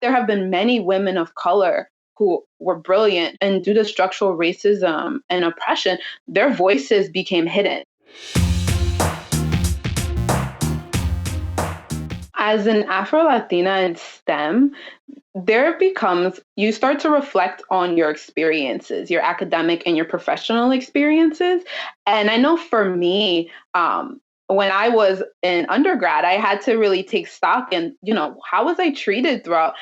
there have been many women of color who were brilliant, and due to structural racism and oppression, their voices became hidden. As an Afro Latina in STEM, you start to reflect on your experiences, your academic and your professional experiences. And I know for me, when I was in undergrad, I had to really take stock in, how was I treated throughout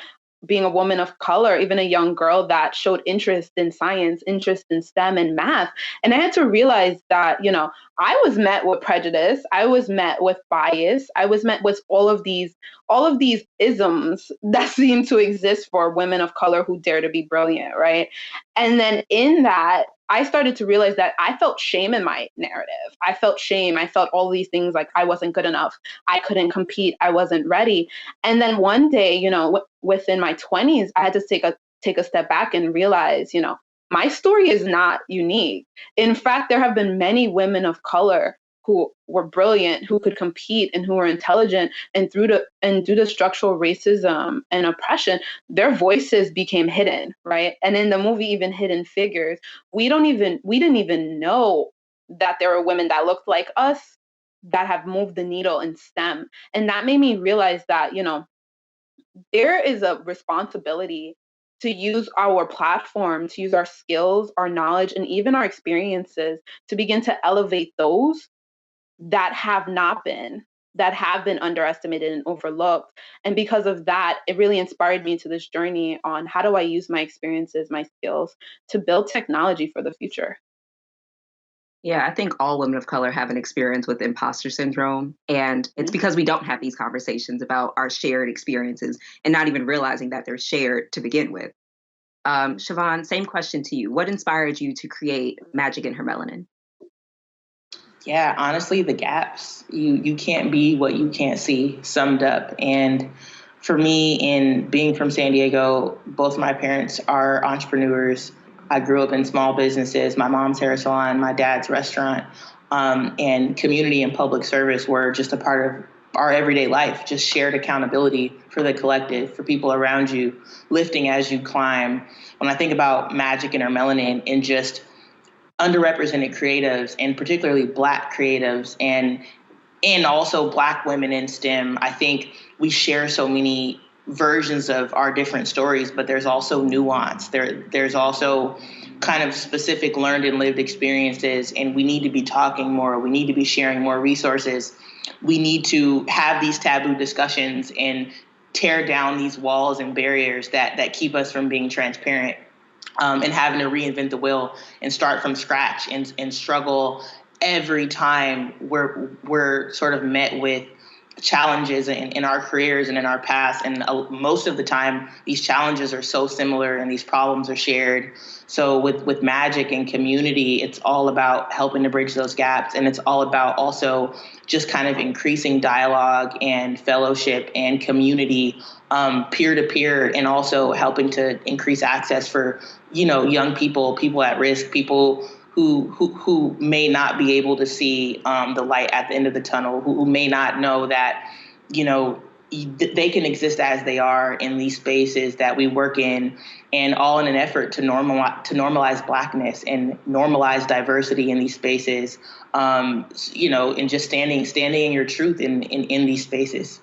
being a woman of color, even a young girl that showed interest in science, interest in STEM and math. And I had to realize that, I was met with prejudice, I was met with bias, I was met with all of these isms that seem to exist for women of color who dare to be brilliant, right? And then in that, I started to realize that I felt shame in my narrative. I felt shame. I felt all these things like I wasn't good enough. I couldn't compete. I wasn't ready. And then one day, within my 20s, I had to take a step back and realize, my story is not unique. In fact, there have been many women of color who were brilliant, who could compete, and who were intelligent, and due to structural racism and oppression, their voices became hidden, right? And in the movie, even Hidden Figures, we didn't even know that there were women that looked like us that have moved the needle in STEM. And that made me realize that, there is a responsibility to use our platform, to use our skills, our knowledge, and even our experiences to begin to elevate those that have not been, that have been underestimated and overlooked. And because of that, it really inspired me to this journey on how do I use my experiences, my skills to build technology for the future. Yeah, I think all women of color have an experience with imposter syndrome. And it's Mhm. because we don't have these conversations about our shared experiences and not even realizing that they're shared to begin with. Siobhan, same question to you. What inspired you to create Magic in Her Melanin? Yeah, honestly, the gaps. You can't be what you can't see, summed up. And for me, in being from San Diego, both my parents are entrepreneurs. I grew up in small businesses. My mom's hair salon, my dad's restaurant, and community and public service were just a part of our everyday life. Just shared accountability for the collective, for people around you, lifting as you climb. When I think about magic in our melanin and just underrepresented creatives and particularly Black creatives and also Black women in STEM. I think we share so many versions of our different stories, but there's also nuance. There's also kind of specific learned and lived experiences, and we need to be talking more. We need to be sharing more resources. We need to have these taboo discussions and tear down these walls and barriers that keep us from being transparent, and having to reinvent the wheel and start from scratch and struggle every time we're sort of met with challenges in our careers and in our past. And most of the time, these challenges are so similar and these problems are shared. So with magic and community, it's all about helping to bridge those gaps. And it's all about also just kind of increasing dialogue and fellowship and community, peer to peer, and also helping to increase access for, young people at risk, people who may not be able to see the light at the end of the tunnel, who may not know that, you know, they can exist as they are in these spaces that we work in, and all in an effort to normalize Blackness and normalize diversity in these spaces, and just standing in your truth in these spaces.